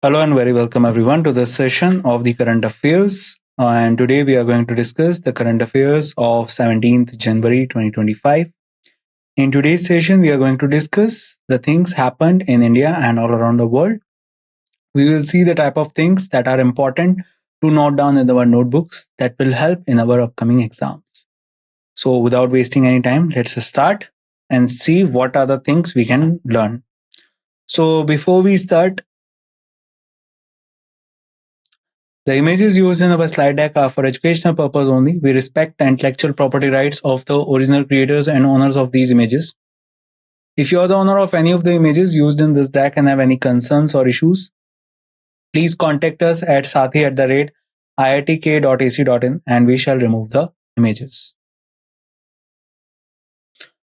Hello and very welcome everyone to this session of the current affairs. And today we are going to discuss the current affairs of 17th January 2025. In today's session, we are going to discuss the things happened in India and all around the world. We will see the type of things that are important to note down in our notebooks that will help in our upcoming exams. So without wasting any time, let's start and see what are the things we can learn. So before we start, the images used in our slide deck are for educational purpose only. We respect the intellectual property rights of the original creators and owners of these images. If you are the owner of any of the images used in this deck and have any concerns or issues, please contact us at sathee@iitk.ac.in and we shall remove the images.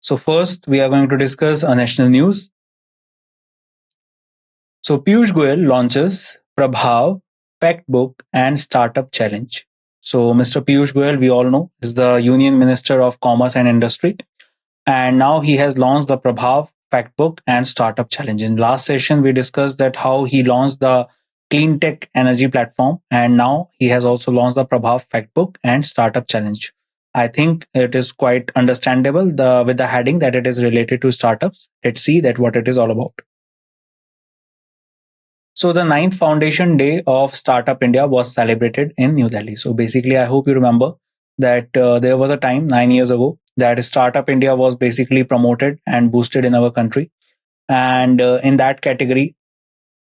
So first, we are going to discuss a national news. So Piyush Goyal launches Prabhav, Fact Book and Startup Challenge. So Mr. Piyush Goyal, we all know, is the Union Minister of Commerce and Industry. And now he has launched the Prabhav Fact Book and Startup Challenge. In last session, we discussed that how he launched the Clean Tech Energy Platform. And now he has also launched the Prabhav Fact Book and Startup Challenge. I think it is quite understandable with the heading that it is related to startups. Let's see that what it is all about. So the 9th Foundation Day of Startup India was celebrated in New Delhi. So basically, I hope you remember that there was a time 9 years ago that Startup India was basically promoted and boosted in our country. And in that category,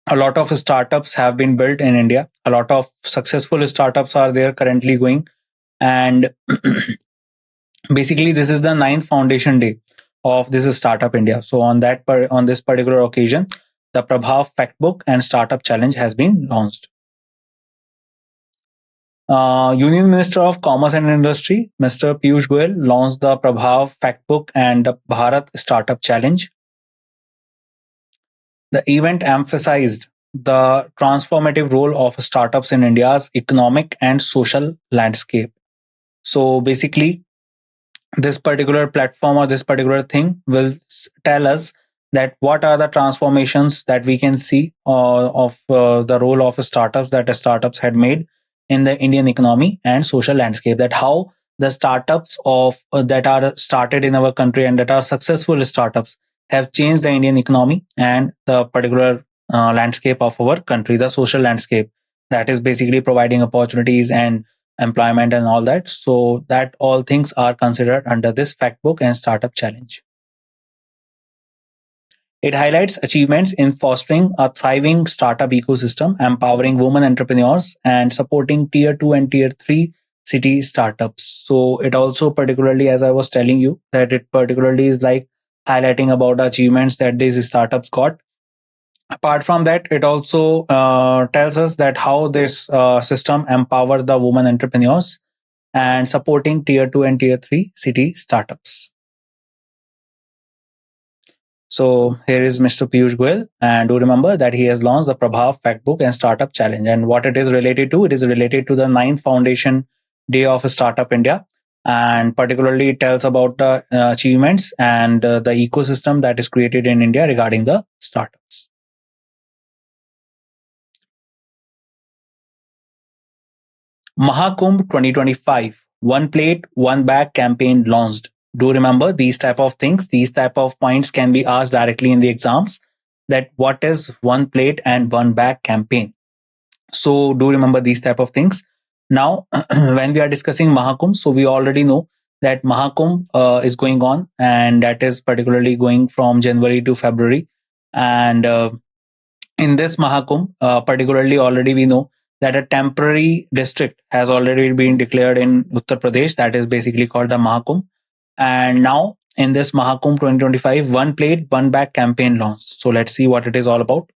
a lot of startups have been built in India. A lot of successful startups are there currently going. And basically, this is the 9th Foundation Day of this Startup India. So on this particular occasion, the Prabhav Fact Book and Startup Challenge has been launched. Union Minister of Commerce and Industry, Mr. Piyush Goyal, launched the Prabhav Fact Book and Bharat Startup Challenge. The event emphasized the transformative role of startups in India's economic and social landscape. So basically, this particular platform or this particular thing will tell us that what are the transformations that we can see of the role of startups that the startups had made in the Indian economy and social landscape, that how the startups of that are started in our country and that are successful startups have changed the Indian economy and the particular landscape of our country, the social landscape that is basically providing opportunities and employment and all that. So that all things are considered under this Fact Book and Startup Challenge. It highlights achievements in fostering a thriving startup ecosystem, empowering women entrepreneurs, and supporting tier 2 and tier 3 city startups. So it also particularly, as I was telling you, that it particularly is like highlighting about the achievements that these startups got. Apart from that, it also tells us that how this system empower the women entrepreneurs and supporting tier 2 and tier 3 city startups. So here is Mr. Piyush Goyal, and do remember that he has launched the Prabhav Fact Book and Startup Challenge. And what it is related to, it is related to the 9th Foundation Day of Startup India, and particularly it tells about the achievements and the ecosystem that is created in India regarding the startups. Mahakumbh 2025, One Plate, One Bag campaign launched. Do remember these type of things, these type of points can be asked directly in the exams, that what is One Plate and One Bag campaign. So do remember these type of things. Now, when we are discussing Mahakumbh, so we already know that Mahakumbh is going on, and that is particularly going from January to February. And in this Mahakumbh, particularly already we know that a temporary district has already been declared in Uttar Pradesh, that is basically called the Mahakumbh. And now in this Mahakumbh 2025, One Plate, One Bag campaign launched. So let's see what it is all about.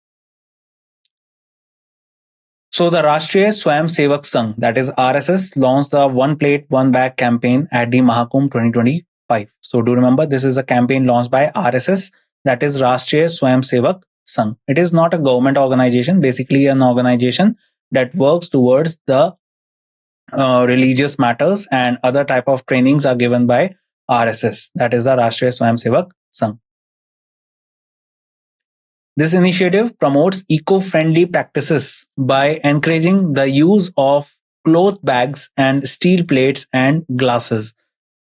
So the Rashtriya Swayam Sevak Sangh, that is RSS, launched the One Plate, One Bag campaign at the Mahakumbh 2025. So do remember, this is a campaign launched by RSS, that is Rashtriya Swayam Sevak Sangh. It is not a government organization, basically an organization that works towards the religious matters, and other type of trainings are given by RSS, that is the Rashtriya Swayam Sevak Sangh. This initiative promotes eco-friendly practices by encouraging the use of cloth bags and steel plates and glasses.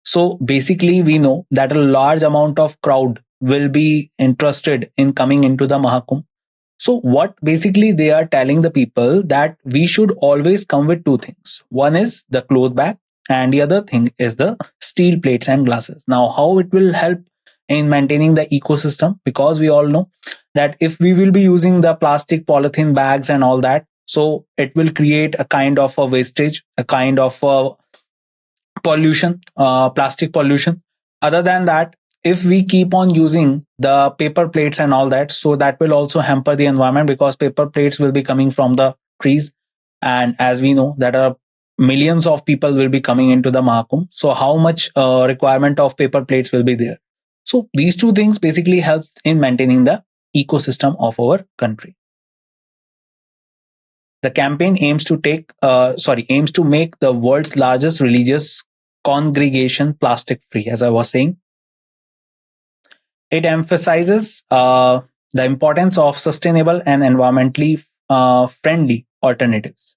So basically, we know that a large amount of crowd will be interested in coming into the Mahakumbh. So what basically they are telling the people that we should always come with two things. One is the cloth bag and the other thing is the steel plates and glasses. Now, how it will help in maintaining the ecosystem? Because we all know that if we will be using the plastic polythene bags and all that, so it will create a kind of a wastage, a kind of a pollution, plastic pollution. Other than that, if we keep on using the paper plates and all that, so that will also hamper the environment because paper plates will be coming from the trees. And as we know, that are millions of people will be coming into the Mahakumbh. So how much requirement of paper plates will be there? So these two things basically helps in maintaining the ecosystem of our country. The campaign aims to make the world's largest religious congregation plastic free. As I was saying, it emphasizes the importance of sustainable and environmentally friendly alternatives.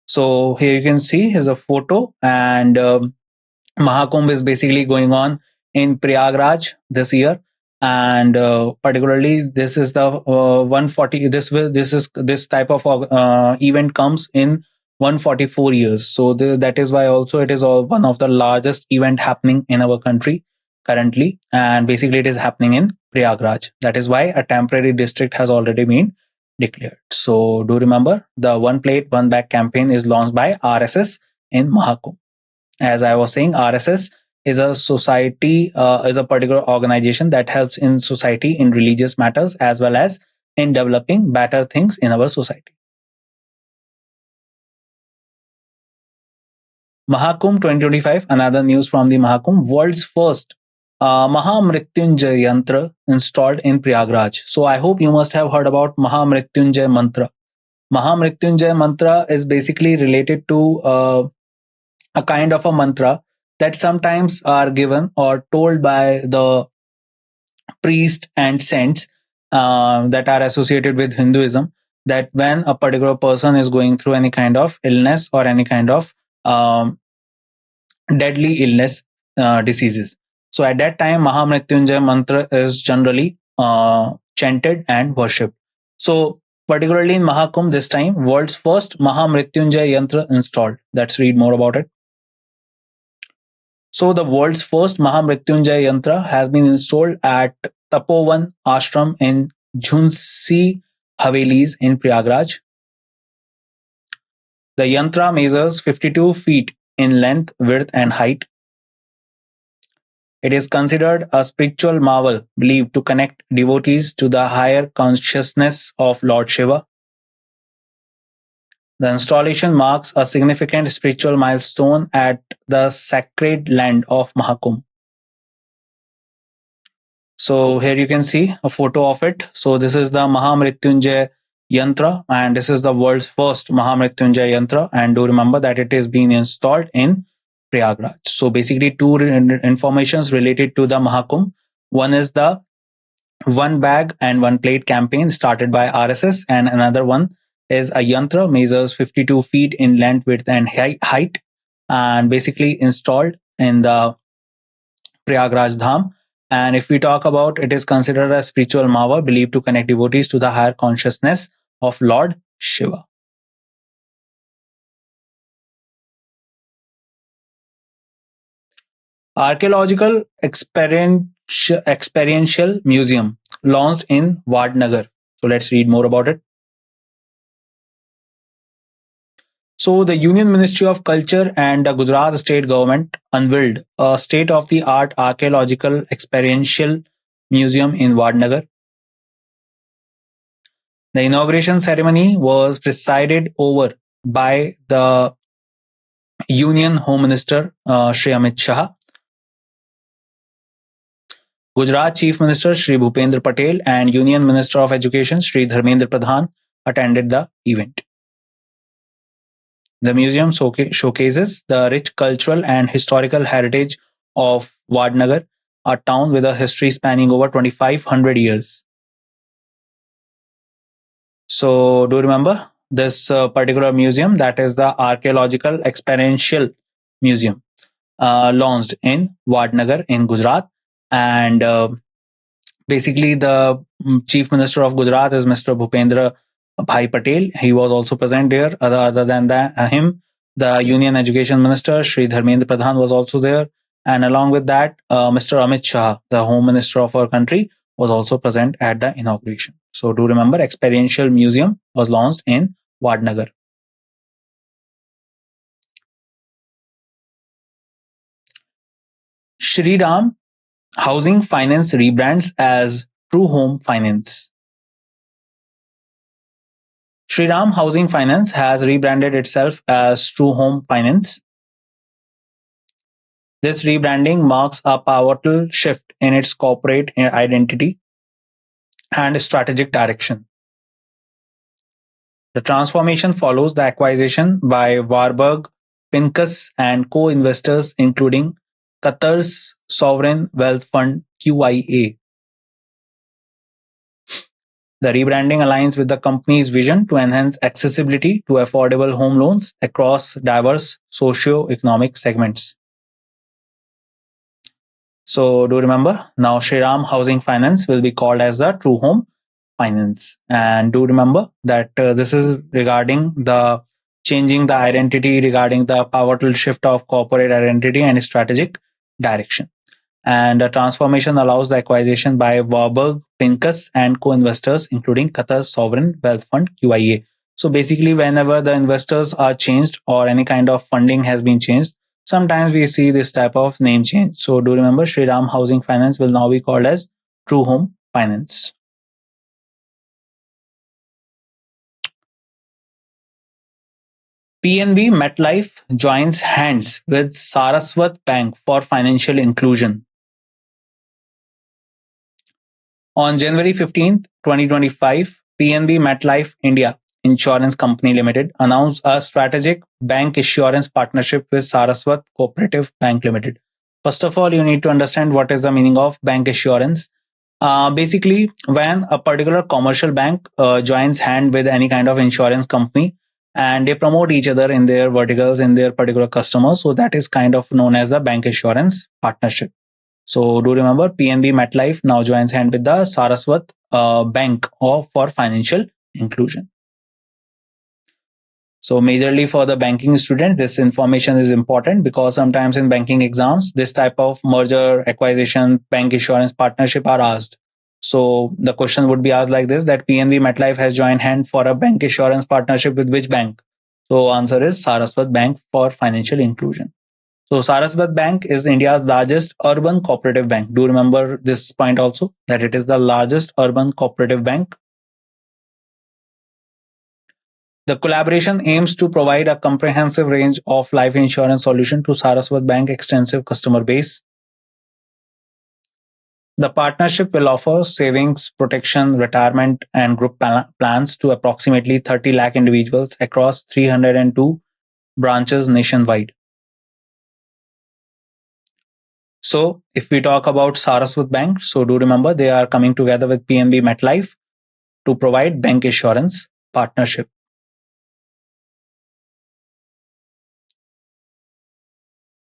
So here you can see here's a photo, and Mahakumbh is basically going on in Prayagraj this year, and particularly this is the 140. This type of event comes in 144 years. So that is why also it is one of the largest event happening in our country currently, and basically it is happening in Prayagraj. That is why a temporary district has already been declared. So do remember the one plate one bag campaign is launched by RSS in Mahakumbh. As I was saying, RSS is a society, is a particular organization that helps in society in religious matters as well as in developing better things in our society. Mahakumbh 2025, another news from the Mahakumbh, world's first Mahamrityunjay Yantra installed in Prayagraj. So I hope you must have heard about Mahamrityunjay Mantra. Mahamrityunjay Mantra is basically related to a kind of a mantra that sometimes are given or told by the priest and saints that are associated with Hinduism, that when a particular person is going through any kind of illness or any kind of um, deadly illness diseases. So at that time, Mahamrityunjay mantra is generally chanted and worshipped. So particularly in Mahakumbh this time, world's first Mahamrityunjay yantra installed. Let's read more about it. So the world's first Mahamrityunjay Yantra has been installed at Tapovan Ashram in Jhunsi Havelis in Prayagraj. The yantra measures 52 feet in length, width, and height. It is considered a spiritual marvel believed to connect devotees to the higher consciousness of Lord Shiva. The installation marks a significant spiritual milestone at the sacred land of Mahakumbh. So here you can see a photo of it. So this is the Mahamrityunjay Yantra, and this is the world's first Mahamrityunjay Yantra. And do remember that it is being installed in Prayagraj. So basically two informations related to the Mahakumbh. One is the one bag and one plate campaign started by RSS, and another one is a yantra measures 52 feet in length, width, and height, and basically installed in the Prayagraj Dham. And if we talk about, it is considered a spiritual marvel believed to connect devotees to the higher consciousness of Lord Shiva. Archaeological experiential museum launched in Vadnagar. So let's read more about it. So the Union Ministry of Culture and the Gujarat state government unveiled a state-of-the-art archaeological experiential museum in Vadnagar. The inauguration ceremony was presided over by the Union Home Minister Shri Amit Shah, Gujarat Chief Minister Shri Bhupendra Patel, and Union Minister of Education Shri Dharmendra Pradhan attended the event. The museum showcases the rich cultural and historical heritage of Vadnagar a town with a history spanning over 2,500 years. So, do you remember this particular museum? That is the Archaeological Experiential Museum, launched in Vadnagar in Gujarat. And basically, the Chief Minister of Gujarat is Mr. Bhupendra Bhai Patel. He was also present there. Other than that, him, the Union Education Minister, Shri Dharmendra Pradhan, was also there. And along with that, Mr. Amit Shah, the Home Minister of our country, was also present at the inauguration. So do remember, Experiential Museum was launched in Vadnagar. Shri Ram Housing Finance rebrands as True Home Finance. Shri Ram Housing Finance has rebranded itself as True Home Finance. This rebranding marks a pivotal shift in its corporate identity and strategic direction. The transformation follows the acquisition by Warburg Pincus and co-investors, including Qatar's sovereign wealth fund QIA. The rebranding aligns with the company's vision to enhance accessibility to affordable home loans across diverse socio-economic segments. So do remember, now Shri Ram Housing Finance will be called as the True Home Finance. And do remember that this is regarding the changing the identity, regarding the pivotal shift of corporate identity and strategic direction. And the transformation allows the acquisition by Warburg Pincus and co-investors, including Qatar's sovereign wealth fund QIA. So basically, whenever the investors are changed or any kind of funding has been changed, sometimes we see this type of name change. So do remember, Shri Ram Housing Finance will now be called as True Home Finance. PNB MetLife joins hands with Saraswat Bank for financial inclusion. On January 15th, 2025, PNB MetLife India Insurance Company Limited announced a strategic bank insurance partnership with Saraswat Cooperative Bank Limited. First of all, you need to understand what is the meaning of bank insurance. Basically, when a particular commercial bank joins hand with any kind of insurance company and they promote each other in their verticals, in their particular customers, so that is kind of known as the bank insurance partnership. So do remember, PNB MetLife now joins hand with the Saraswat Bank for financial inclusion. So majorly for the banking students, this information is important because sometimes in banking exams, this type of merger, acquisition, bank insurance partnership are asked. So the question would be asked like this, that PNB MetLife has joined hand for a bank insurance partnership with which bank? So answer is Saraswat Bank for financial inclusion. So Saraswat Bank is India's largest urban cooperative bank. Do remember this point also, that it is the largest urban cooperative bank. The collaboration aims to provide a comprehensive range of life insurance solution to Saraswat Bank extensive customer base. The partnership will offer savings, protection, retirement, and group plans to approximately 30 lakh individuals across 302 branches nationwide. So if we talk about Saraswat Bank, so do remember they are coming together with PNB MetLife to provide bank insurance partnership.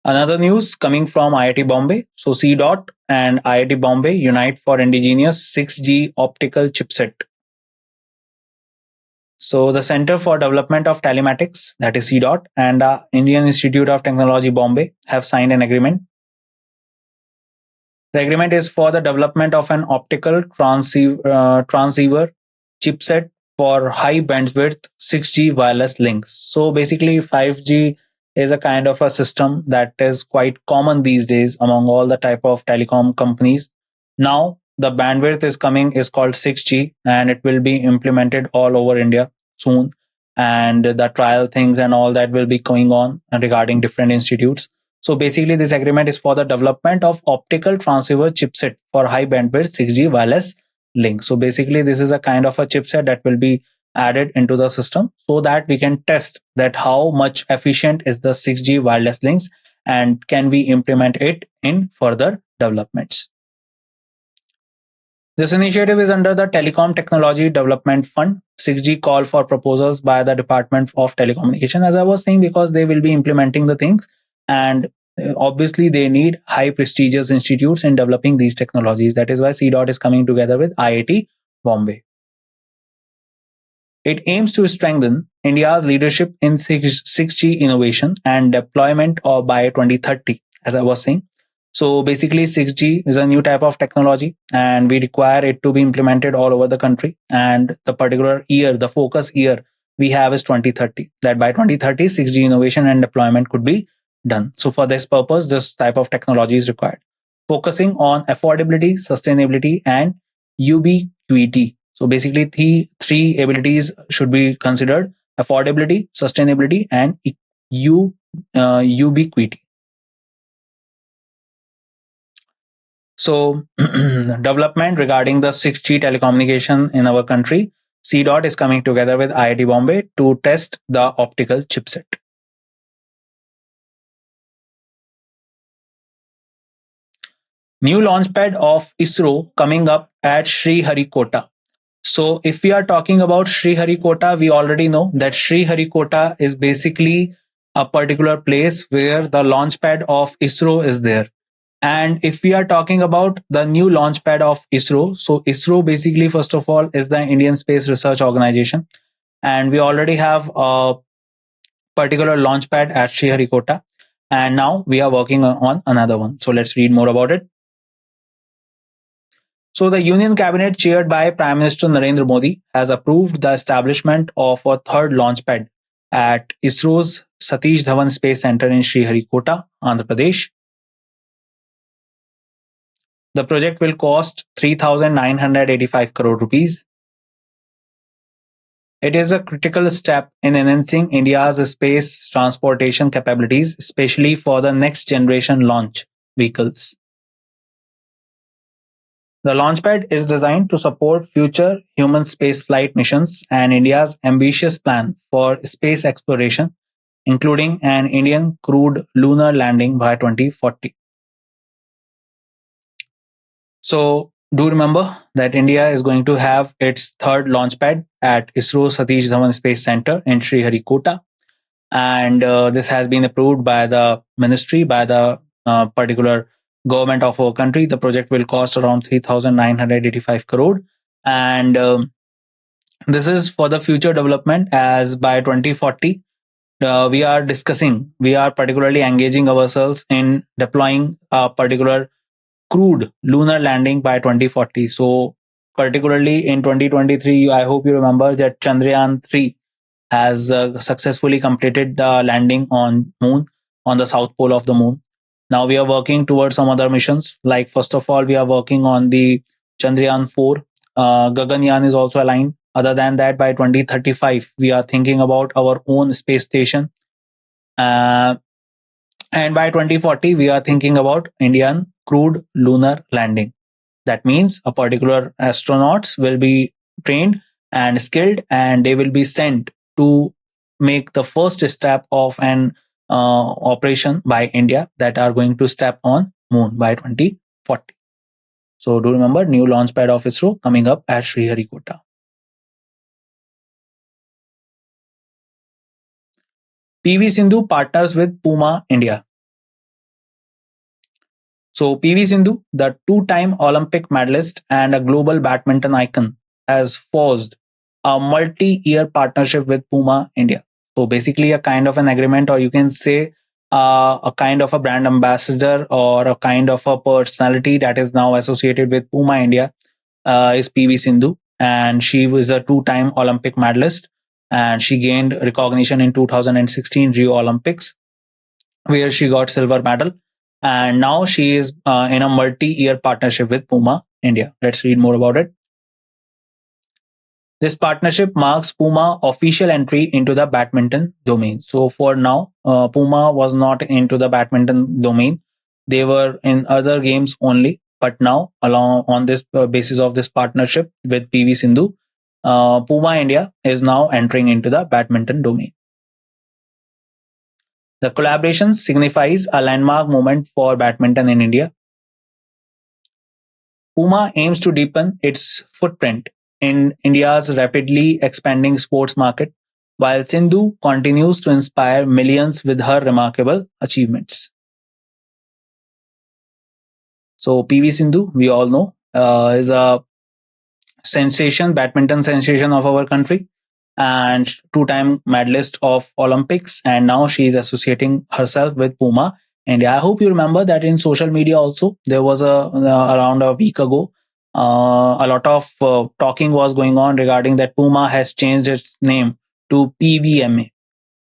Another news coming from IIT Bombay. So CDOT and IIT Bombay unite for indigenous 6G optical chipset. So the Center for Development of Telematics, that is CDOT, and the Indian Institute of Technology Bombay have signed an agreement. The agreement is for the development of an optical transceiver chipset for high bandwidth 6G wireless links. So basically 5G is a kind of a system that is quite common these days among all the type of telecom companies. Now the bandwidth is called 6G, and it will be implemented all over India soon. And the trial things and all that will be going on regarding different institutes. So basically this agreement is for the development of optical transceiver chipset for high bandwidth 6G wireless link. So basically this is a kind of a chipset that will be added into the system so that we can test that how much efficient is the 6G wireless links and can we implement it in further developments. This initiative is under the Telecom Technology Development Fund. 6G call for proposals by the Department of Telecommunication, as I was saying, because they will be implementing the things, and obviously they need high prestigious institutes in developing these technologies. That is why CDOT is coming together with IIT Bombay. It aims to strengthen India's leadership in 6G innovation and deployment by 2030, as I was saying. So basically, 6G is a new type of technology and we require it to be implemented all over the country. And the particular year, the focus year we have is 2030, that by 2030, 6G innovation and deployment could be done. So for this purpose, this type of technology is required, focusing on affordability, sustainability, and ubiquity. So basically, three abilities should be considered: affordability, sustainability, and ubiquity. So development regarding the 6G telecommunication in our country, CDOT is coming together with IIT Bombay to test the optical chipset. New launchpad of ISRO coming up at Sriharikota. So if we are talking about Sriharikota, we already know that Sriharikota is basically a particular place where the launchpad of ISRO is there. And if we are talking about the new launchpad of ISRO, so ISRO basically, first of all, is the Indian Space Research Organization. And we already have a particular launchpad at Sriharikota. And now we are working on another one. So let's read more about it. So the Union Cabinet, chaired by Prime Minister Narendra Modi, has approved the establishment of a third launchpad at ISRO's Satish Dhawan Space Center in Sriharikota, Andhra Pradesh. The project will cost 3,985 crore rupees. It is a critical step in enhancing India's space transportation capabilities, especially for the next generation launch vehicles. The launchpad is designed to support future human spaceflight missions and India's ambitious plan for space exploration, including an Indian crewed lunar landing by 2040. So do remember that India is going to have its third launchpad at ISRO Satish Dhawan Space Center in Sriharikota. And this has been approved by the ministry, by the particular government of our country. The project will cost around 3,985 crore. And this is for the future development, as by 2040, we are particularly engaging ourselves in deploying a particular crewed lunar landing by 2040. So particularly in 2023, I hope you remember that Chandrayaan 3 has successfully completed the landing on moon, on the south pole of the moon. Now we are working towards some other missions. Like first of all, we are working on the Chandrayaan 4. Gaganyaan is also aligned. Other than that, by 2035, we are thinking about our own space station. And by 2040, we are thinking about Indian crewed lunar landing. That means a particular astronauts will be trained and skilled, and they will be sent to make the first step of an operation by India that are going to step on moon by 2040. So do remember, new launchpad of ISRO coming up at Sriharikota. PV Sindhu partners with Puma India. So PV Sindhu, the two-time Olympic medalist and a global badminton icon, has forged a multi-year partnership with Puma India. So basically a kind of an agreement, or you can say a kind of a brand ambassador or a kind of a personality that is now associated with Puma India is PV Sindhu. And she was a two-time Olympic medalist and she gained recognition in 2016 Rio Olympics, where she got silver medal. And now she is in a multi-year partnership with Puma India. Let's read more about it. This partnership marks Puma official entry into the badminton domain. So for now, Puma was not into the badminton domain. They were in other games only. But now, along on this basis of this partnership with PV Sindhu, Puma India is now entering into the badminton domain. The collaboration signifies a landmark moment for badminton in India. Puma aims to deepen its footprint in India's rapidly expanding sports market, while Sindhu continues to inspire millions with her remarkable achievements. So PV Sindhu, we all know, is a sensation, badminton sensation of our country, and two-time medalist of Olympics. And now she is associating herself with Puma India. I hope you remember that in social media also there was around a week ago. A lot of talking was going on regarding that Puma has changed its name to PVMA,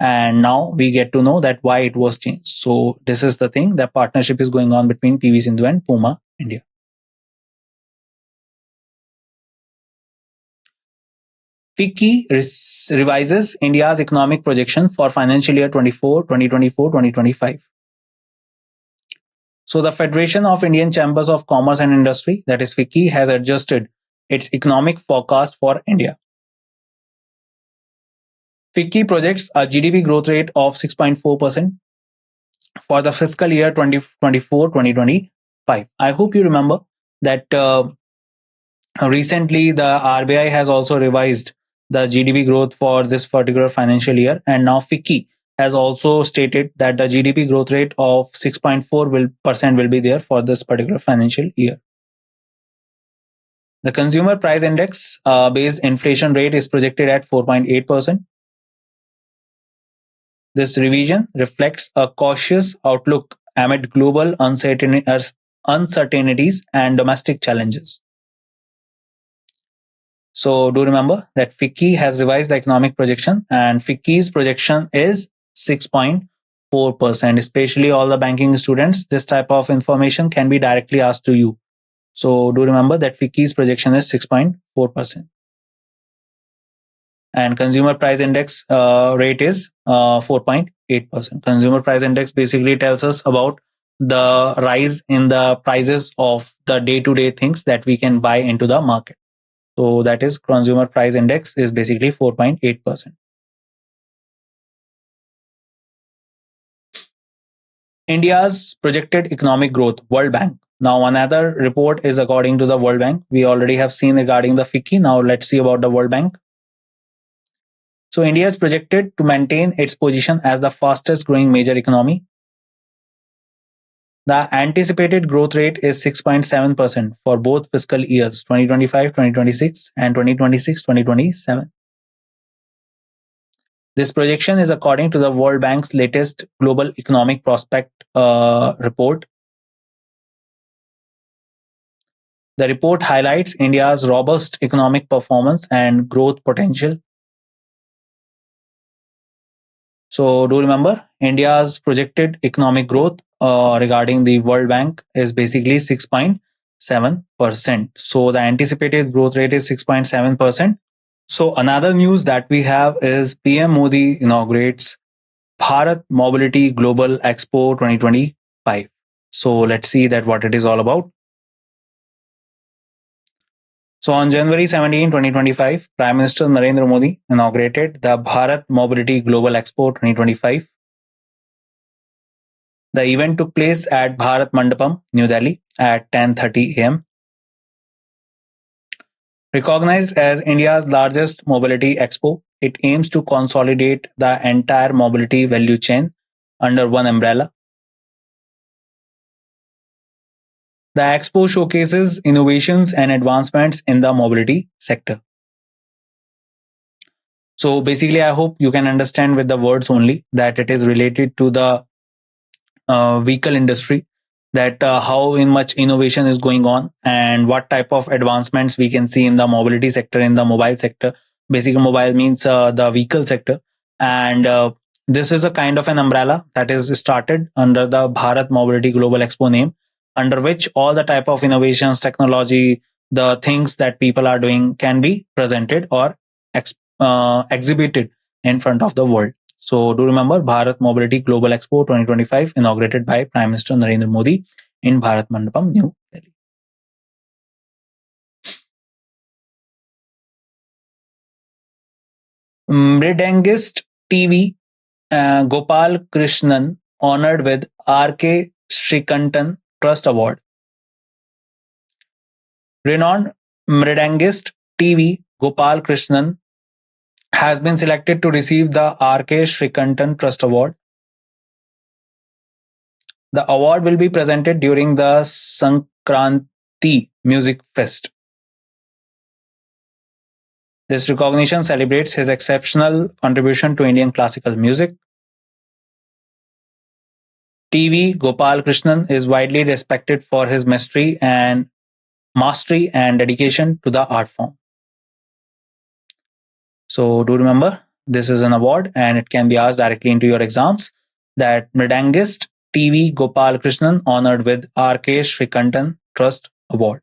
and now we get to know that why it was changed. So this is the thing, that partnership is going on between PV Sindhu and Puma India. FICCI revises India's economic projection for financial year 2024-2025. So the Federation of Indian Chambers of Commerce and Industry, that is FICCI, has adjusted its economic forecast for India. FICCI projects a GDP growth rate of 6.4% for the fiscal year 2024-2025. I hope you remember that recently the RBI has also revised the GDP growth for this particular financial year, and now FICCI has also stated that the GDP growth rate of 6.4% will be there for this particular financial year. The consumer price index based inflation rate is projected at 4.8%. This revision reflects a cautious outlook amid global uncertainties and domestic challenges. So do remember that FICCI has revised the economic projection, and FICCI's projection is 6.4%. Especially all the banking students, this type of information can be directly asked to you. So do remember that FICCI's projection is 6.4%. And consumer price index rate is 4.8%. Consumer price index basically tells us about the rise in the prices of the day-to-day things that we can buy into the market. So that is, consumer price index is basically 4.8%. India's projected economic growth, World Bank. Now another report is according to the World Bank. We already have seen regarding the FICCI. Now let's see about the World Bank. So India is projected to maintain its position as the fastest growing major economy. The anticipated growth rate is 6.7% for both fiscal years 2025-2026 and 2026-2027. This projection is according to the World Bank's latest Global Economic Prospect report. The report highlights India's robust economic performance and growth potential. So do remember, India's projected economic growth regarding the World Bank is basically 6.7%. So the anticipated growth rate is 6.7%. So another news that we have is PM Modi inaugurates Bharat Mobility Global Expo 2025. So let's see that what it is all about. So on January 17, 2025, Prime Minister Narendra Modi inaugurated the Bharat Mobility Global Expo 2025. The event took place at Bharat Mandapam, New Delhi at 10:30 a.m. Recognized as India's largest mobility expo, it aims to consolidate the entire mobility value chain under one umbrella. The expo showcases innovations and advancements in the mobility sector. So basically, I hope you can understand with the words only that it is related to the vehicle industry, that how in much innovation is going on and what type of advancements we can see in the mobility sector, in the mobile sector. Basically, mobile means the vehicle sector, and this is a kind of an umbrella that is started under the Bharat Mobility Global Expo name, under which all the type of innovations, technology, the things that people are doing can be presented or exhibited in front of the world. So do remember, Bharat Mobility Global Expo 2025 inaugurated by Prime Minister Narendra Modi in Bharat Mandapam, New Delhi. Mridangist TV Gopal Krishnan honored with R.K. Srikantan Trust Award. Renowned mridangist T.V. Gopal Krishnan has been selected to receive the R.K. Srikantan Trust Award. The award will be presented during the Sankranti Music Fest. This recognition celebrates his exceptional contribution to Indian classical music. T.V. Gopal Krishnan is widely respected for his mastery and dedication to the art form. So do remember, this is an award and it can be asked directly into your exams, that Mridangist T.V. Gopal Krishnan honored with R.K. Srikantan Trust Award.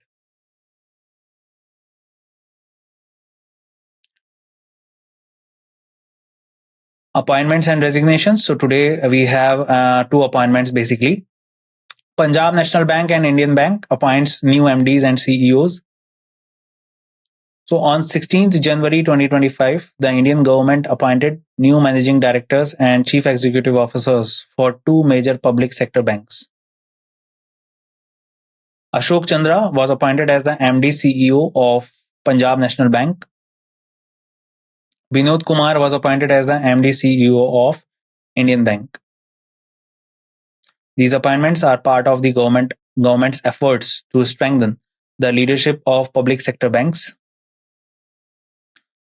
Appointments and resignations. So today we have two appointments basically. Punjab National Bank and Indian Bank appoints new MDs and CEOs. So on 16th January 2025, the Indian government appointed new managing directors and chief executive officers for two major public sector banks. Ashok Chandra was appointed as the MD CEO of Punjab National Bank. Vinod Kumar was appointed as the MD CEO of Indian Bank. These appointments are part of the government's efforts to strengthen the leadership of public sector banks.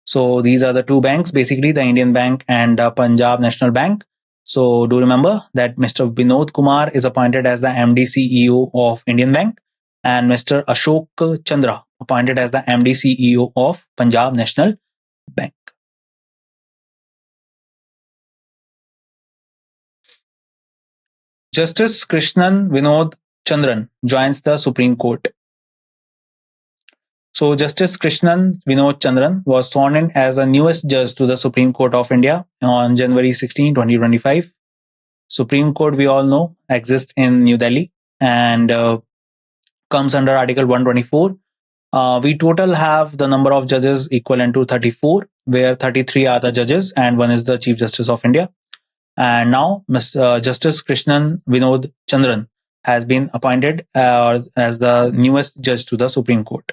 So these are the two banks, basically the Indian Bank and the Punjab National Bank. So do remember that Mr. Vinod Kumar is appointed as the MD CEO of Indian Bank, and Mr. Ashok Chandra appointed as the MD CEO of Punjab National Bank. Justice Krishnan Vinod Chandran joins the Supreme Court. So Justice Krishnan Vinod Chandran was sworn in as the newest judge to the Supreme Court of India on January 16, 2025. Supreme Court, we all know, exists in New Delhi and comes under Article 124. We total have the number of judges equivalent to 34, where 33 are the judges and one is the Chief Justice of India. And now Justice Krishnan Vinod Chandran has been appointed as the newest judge to the Supreme Court.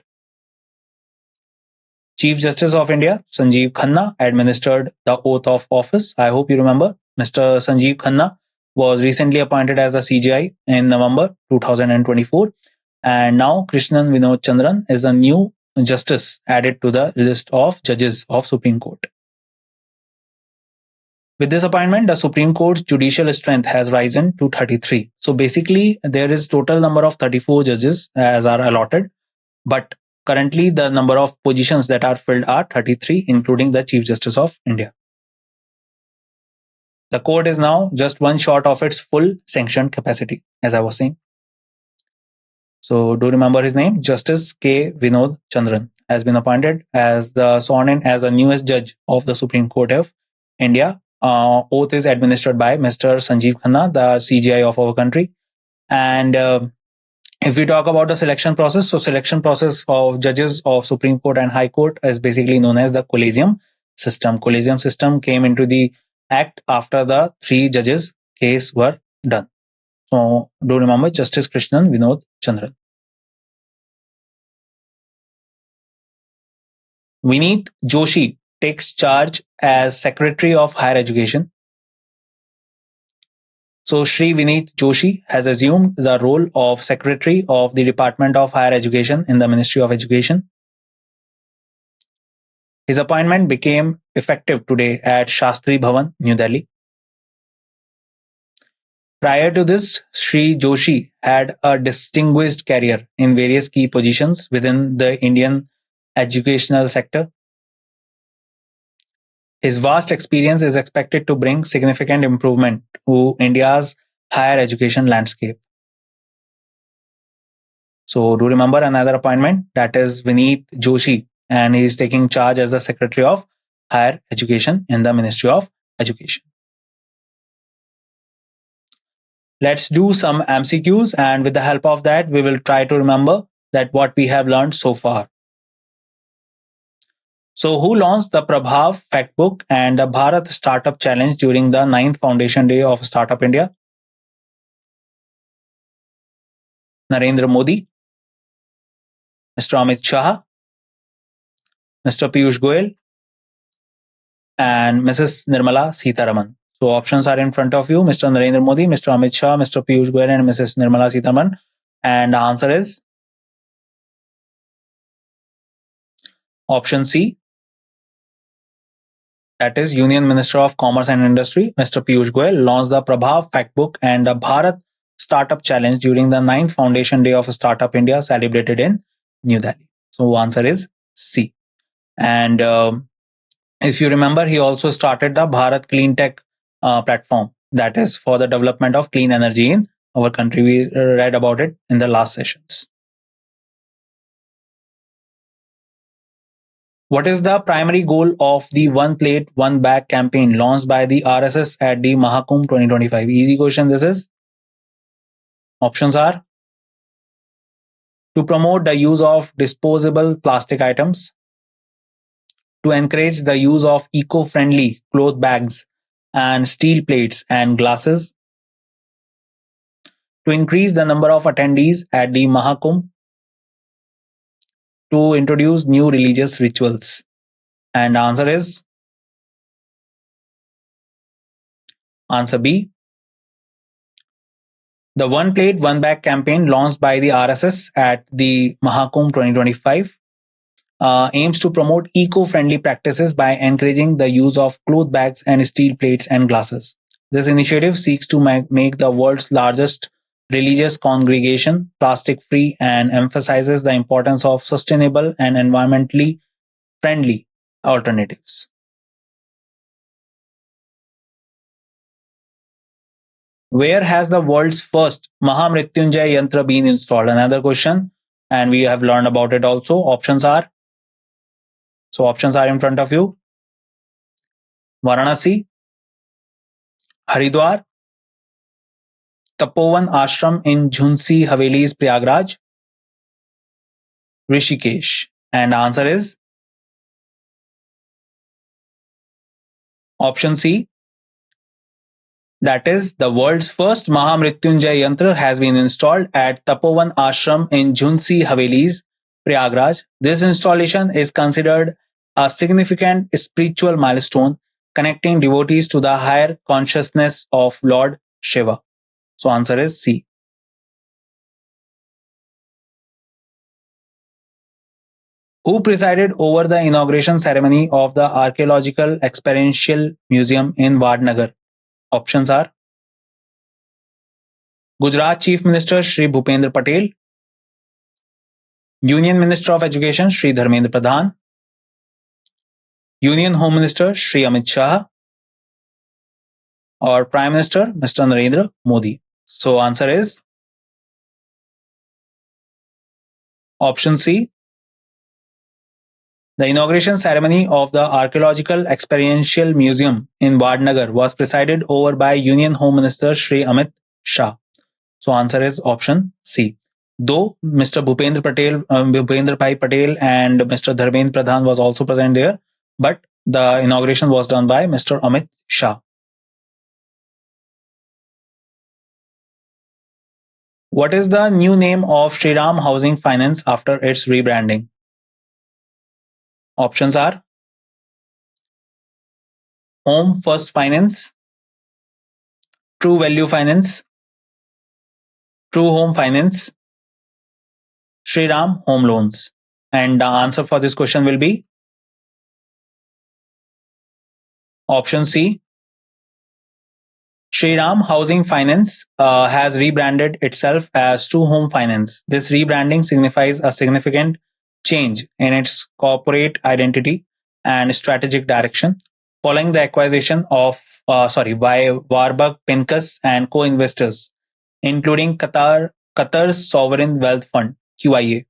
Chief Justice of India, Sanjeev Khanna, administered the oath of office. I hope you remember. Mr. Sanjeev Khanna was recently appointed as the CJI in November 2024. And now Krishnan Vinod Chandran is a new justice added to the list of judges of Supreme Court. With this appointment, the Supreme Court's judicial strength has risen to 33. So basically, there is total number of 34 judges as are allotted, but currently the number of positions that are filled are 33, including the Chief Justice of India. The court is now just one short of its full sanctioned capacity, as I was saying. So do remember his name, Justice K. Vinod Chandran has been appointed as the sworn in as the newest judge of the Supreme Court of India. Oath is administered by Mr. Sanjeev Khanna, the CJI of our country. And if we talk about the selection process, so selection process of judges of Supreme Court and High Court is basically known as the collegium system. Collegium system came into the act after the 3 judges case were done. So do remember Justice Krishnan Vinod Chandran. Vineet Joshi takes charge as Secretary of Higher Education. So Shri Vineet Joshi has assumed the role of Secretary of the Department of Higher Education in the Ministry of Education. His appointment became effective today at Shastri Bhavan, New Delhi. Prior to this, Shri Joshi had a distinguished career in various key positions within the Indian educational sector. His vast experience is expected to bring significant improvement to India's higher education landscape. So do remember another appointment, that is Vineet Joshi, and he is taking charge as the Secretary of Higher Education in the Ministry of Education. Let's do some MCQs, and with the help of that, we will try to remember that what we have learned so far. So, who launched the Prabhav Fact Book and the Bharat Startup Challenge during the 9th Foundation Day of Startup India? Narendra Modi, Mr. Amit Shah, Mr. Piyush Goyal, and Mrs. Nirmala Sitharaman. So options are in front of you: Mr. Narendra Modi, Mr. Amit Shah, Mr. Piyush Goyal, and Mrs. Nirmala Sitharaman. And the answer is option C. That is Union Minister of Commerce and Industry, Mr. Piyush Goyal, launched the Prabhav Fact Book and the Bharat Startup Challenge during the 9th Foundation Day of Startup India celebrated in New Delhi. So answer is C. And if you remember, he also started the Bharat Clean Tech platform, that is for the development of clean energy in our country. We read about it in the last sessions. What is the primary goal of the One Plate, One Bag campaign launched by the RSS at the Mahakumbh 2025? Easy question this is. Options are to promote the use of disposable plastic items, to encourage the use of eco-friendly cloth bags and steel plates and glasses, to increase the number of attendees at the Mahakumbh, to introduce new religious rituals. And answer is answer B. The One Plate, One Bag campaign launched by the RSS at the Mahakumbh 2025 aims to promote eco-friendly practices by encouraging the use of cloth bags and steel plates and glasses. This initiative seeks to make the world's largest religious congregation plastic-free and emphasizes the importance of sustainable and environmentally friendly alternatives. Where has the world's first Mahamrityunjay Yantra been installed? Another question, and we have learned about it also. Options are in front of you: Varanasi, Haridwar, Tapovan Ashram in Jhansi Haveli's Prayagraj, Rishikesh. And answer is option C. That is, the world's first Mahamrityunjay Yantra has been installed at Tapovan Ashram in Jhansi Haveli's Prayagraj. This installation is considered a significant spiritual milestone connecting devotees to the higher consciousness of Lord Shiva. So answer is C. Who presided over the inauguration ceremony of the Archaeological Experiential Museum in Vadnagar? Options are Gujarat Chief Minister Shri Bhupendra Patel, Union Minister of Education Shri Dharmendra Pradhan, Union Home Minister Shri Amit Shah, or Prime Minister Mr. Narendra Modi. So answer is option C. The inauguration ceremony of the Archaeological Experiential Museum in Vadnagar was presided over by Union Home Minister Shri Amit Shah. So answer is option C. Though Mr. Bhupendra Bhai Patel and Mr. Dharmendra Pradhan was also present there, but the inauguration was done by Mr. Amit Shah. What is the new name of Shriram Housing Finance after its rebranding? Options are Home First Finance, True Value Finance, True Home Finance, Shriram Home Loans. And the answer for this question will be option C. Shriram Housing Finance has rebranded itself as True Home Finance. This rebranding signifies a significant change in its corporate identity and strategic direction following the acquisition of by Warburg Pincus and co-investors, including Qatar's Sovereign Wealth Fund (QIA).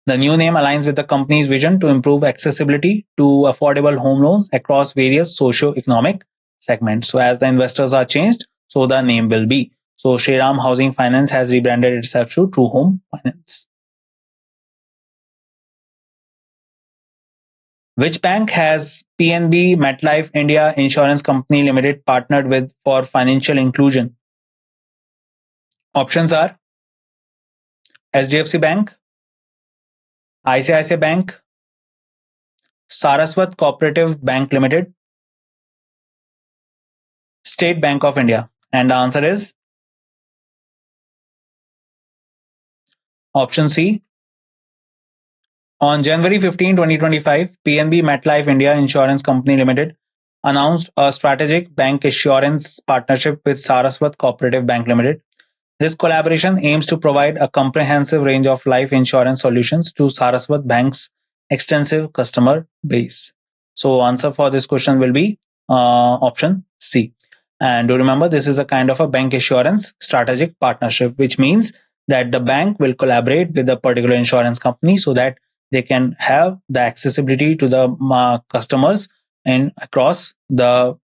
The new name aligns with the company's vision to improve accessibility to affordable home loans across various socio-economic segments. So as the investors are changed, so the name will be. So Shriram Housing Finance has rebranded itself to True Home Finance. Which bank has PNB MetLife India Insurance Company Limited partnered with for financial inclusion? Options are HDFC Bank, ICICI Bank, Saraswat Cooperative Bank Limited, State Bank of India. And the answer is option C. On January 15, 2025, PNB MetLife India Insurance Company Limited announced a strategic bank insurance partnership with Saraswat Cooperative Bank Limited. This collaboration aims to provide a comprehensive range of life insurance solutions to Saraswat Bank's extensive customer base. So answer for this question will be option C. And do remember, this is a kind of a bank insurance strategic partnership, which means that the bank will collaborate with a particular insurance company so that they can have the accessibility to the customers and across the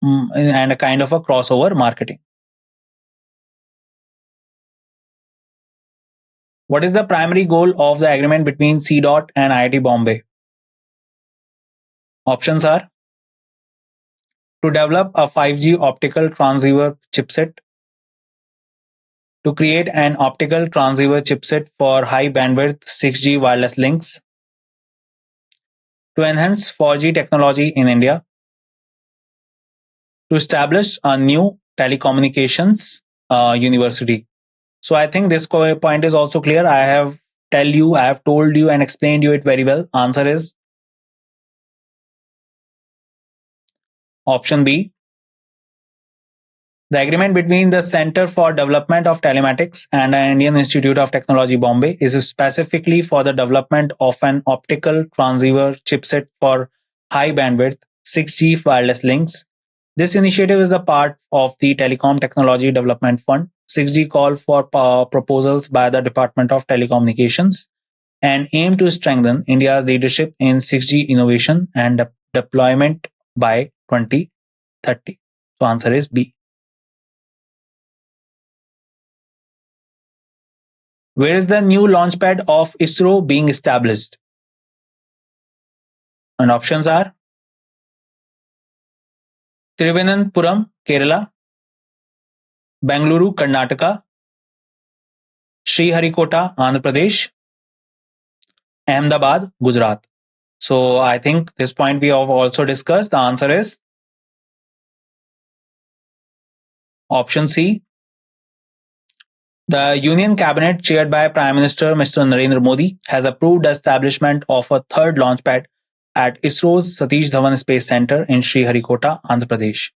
and a kind of a crossover marketing. What is the primary goal of the agreement between CDOT and IIT Bombay? Options are to develop a 5G optical transceiver chipset, to create an optical transceiver chipset for high bandwidth 6G wireless links, to enhance 4G technology in India, to establish a new telecommunications university. So I think this point is also clear. I have told you and explained you it very well. Answer is option B. The agreement between the Center for Development of Telematics and the Indian Institute of Technology Bombay is specifically for the development of an optical transceiver chipset for high bandwidth 6G wireless links. This initiative is the part of the Telecom Technology Development Fund 6G call for proposals by the Department of Telecommunications and aim to strengthen India's leadership in 6G innovation and deployment by 2030. So answer is B. Where is the new launchpad of ISRO being established? And options are Thiruvananthapuram, Kerala, Bengaluru, Karnataka, Sriharikota, Andhra Pradesh, Ahmedabad, Gujarat. So I think this point we have also discussed. The answer is option C. The Union Cabinet, chaired by Prime Minister Mr. Narendra Modi, has approved the establishment of a third launchpad at ISRO's Satish Dhawan Space Center in Sriharikota, Andhra Pradesh.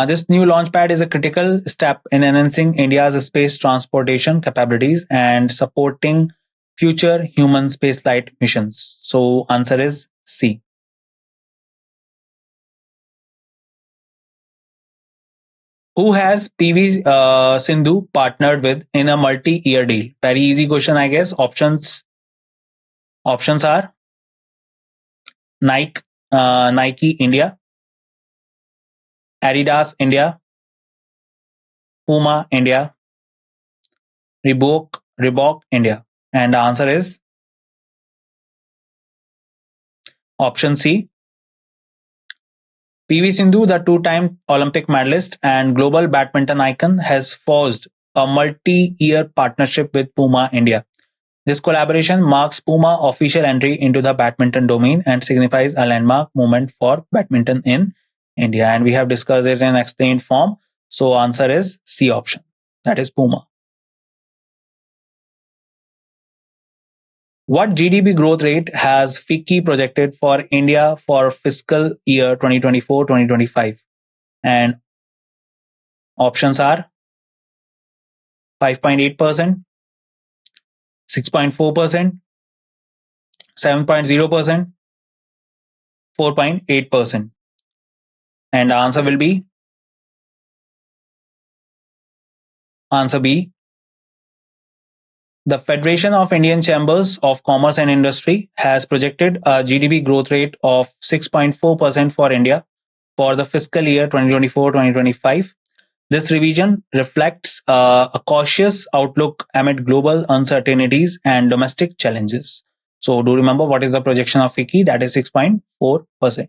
This new launchpad is a critical step in enhancing India's space transportation capabilities and supporting future human spaceflight missions. So answer is C. Who has PV Sindhu partnered with in a multi-year deal? Very easy question, I guess. Options are Nike India, Adidas India, Puma India, Reebok India. And the answer is option C. PV Sindhu, the two-time Olympic medalist and global badminton icon, has forged a multi-year partnership with Puma India. This collaboration marks Puma official entry into the badminton domain and signifies a landmark moment for badminton in India. And we have discussed it in explained form. So answer is C option. That is Puma. What GDP growth rate has FICCI projected for India for fiscal year 2024-2025? And options are 5.8%, 6.4%, 7.0%, 4.8%. And the answer will be answer B. The Federation of Indian Chambers of Commerce and Industry has projected a GDP growth rate of 6.4% for India for the fiscal year 2024-2025. This revision reflects a cautious outlook amid global uncertainties and domestic challenges. So do remember what is the projection of FICCI? That is 6.4%.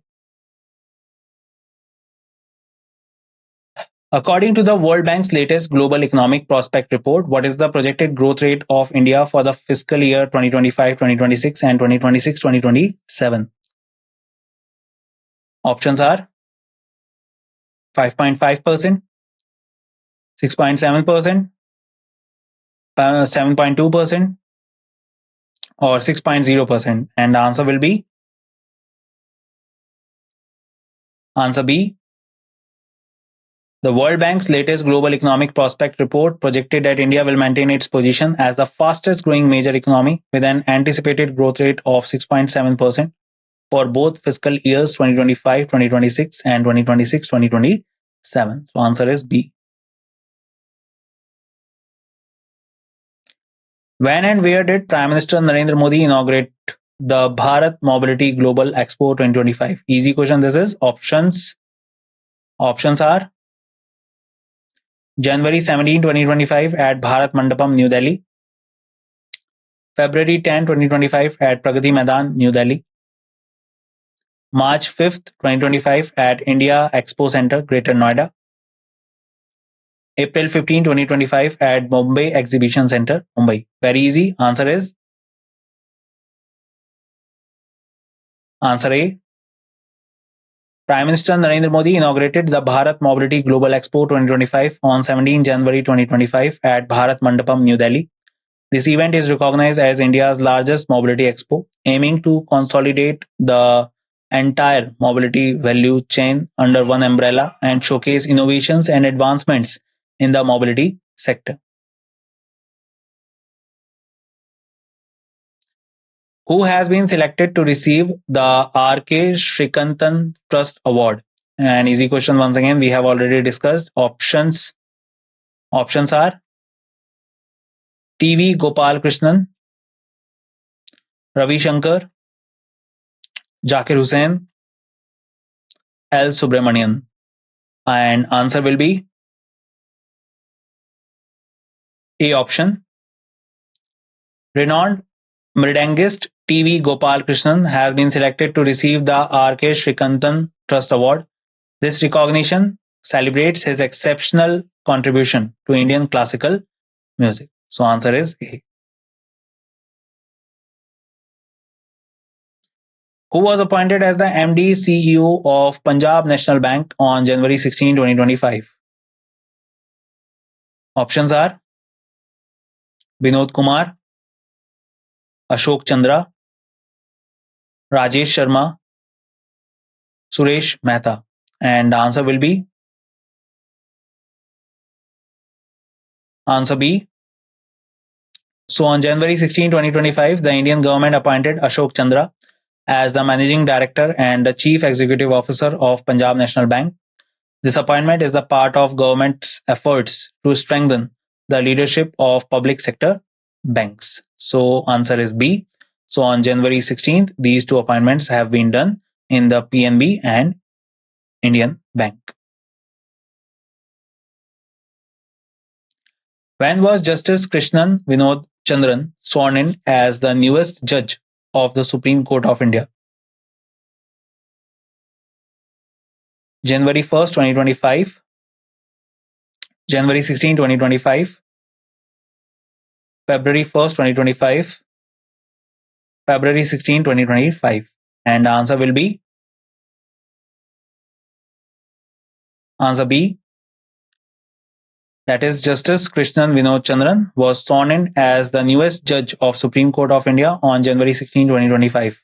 According to the World Bank's latest Global Economic Prospect Report, what is the projected growth rate of India for the fiscal year 2025-2026 and 2026-2027? Options are 5.5%, 6.7%, 7.2%, or 6.0%. And the answer will be answer B. The World Bank's latest Global Economic Prospect Report projected that India will maintain its position as the fastest growing major economy with an anticipated growth rate of 6.7% for both fiscal years 2025-2026 and 2026-2027. So answer is B. When and where did Prime Minister Narendra Modi inaugurate the Bharat Mobility Global Expo 2025? Easy question this is. Options are January 17, 2025 at Bharat Mandapam, New Delhi. February 10, 2025 at Pragati Maidan, New Delhi. March 5th, 2025 at India Expo Center, Greater Noida. April 15, 2025 at Mumbai Exhibition Center, Mumbai. Very easy. Answer is answer A. Prime Minister Narendra Modi inaugurated the Bharat Mobility Global Expo 2025 on 17 January 2025 at Bharat Mandapam, New Delhi. This event is recognized as India's largest mobility expo, aiming to consolidate the entire mobility value chain under one umbrella and showcase innovations and advancements in the mobility sector. Who has been selected to receive the R.K. Srikantan Trust Award? An easy question once again, we have already discussed. Options are T.V. Gopal Krishnan, Ravi Shankar, Zakir Hussain, L. Subramanian. And answer will be A option. Renowned mridangist T.V. Gopal Krishnan has been selected to receive the R.K. Srikantan Trust Award. This recognition celebrates his exceptional contribution to Indian classical music. So answer is A. Who was appointed as the MD CEO of Punjab National Bank on January 16, 2025? Options are Vinod Kumar, Ashok Chandra, Rajesh Sharma, Suresh Mehta. And the answer will be answer B. So on January 16, 2025, the Indian government appointed Ashok Chandra as the Managing Director and the Chief Executive Officer of Punjab National Bank. This appointment is the part of government's efforts to strengthen the leadership of public sector banks. So answer is B. So on January 16th, these two appointments have been done in the PNB and Indian Bank. When was Justice Krishnan Vinod Chandran sworn in as the newest judge of the Supreme Court of India? January 1st, 2025, January 16, 2025, February 1st, 2025, February 16, 2025. And the answer will be answer B. That is, Justice Krishnan Vinod Chandran was sworn in as the newest judge of Supreme Court of India on January 16, 2025.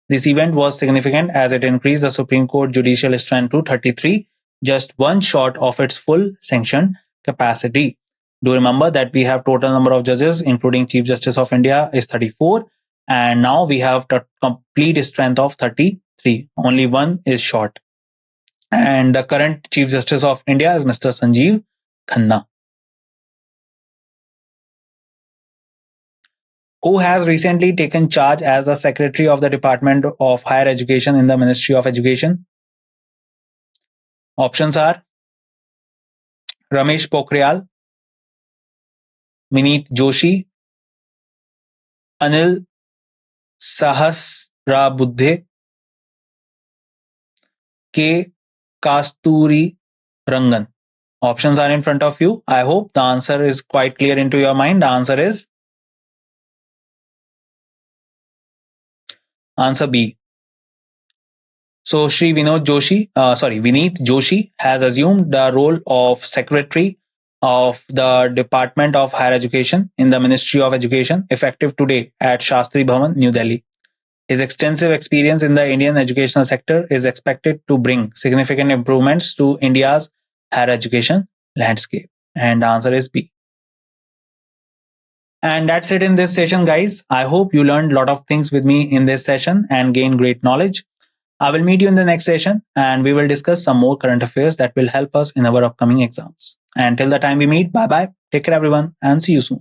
This event was significant as it increased the Supreme Court judicial strength to 33, just one short of its full sanctioned capacity. Do remember that we have total number of judges, including Chief Justice of India, is 34, and now we have the complete strength of 33. Only one is short. And the current Chief Justice of India is Mr. Sanjeev Khanna. Who has recently taken charge as the Secretary of the Department of Higher Education in the Ministry of Education? Options are Ramesh Pokhriyal, Vineet Joshi, Anil Sahasrabuddhe, K. Kasturi Rangan. Options are in front of you. I hope the answer is quite clear into your mind. The answer is answer B. So Shri Vineet Joshi has assumed the role of Secretary of the Department of Higher Education in the Ministry of Education, effective today at Shastri Bhavan, New Delhi. His extensive experience in the Indian educational sector is expected to bring significant improvements to India's higher education landscape. And the answer is B. And that's it in this session, guys. I hope you learned a lot of things with me in this session and gained great knowledge. I will meet you in the next session and we will discuss some more current affairs that will help us in our upcoming exams. And till the time we meet, bye bye. Take care, everyone, and see you soon.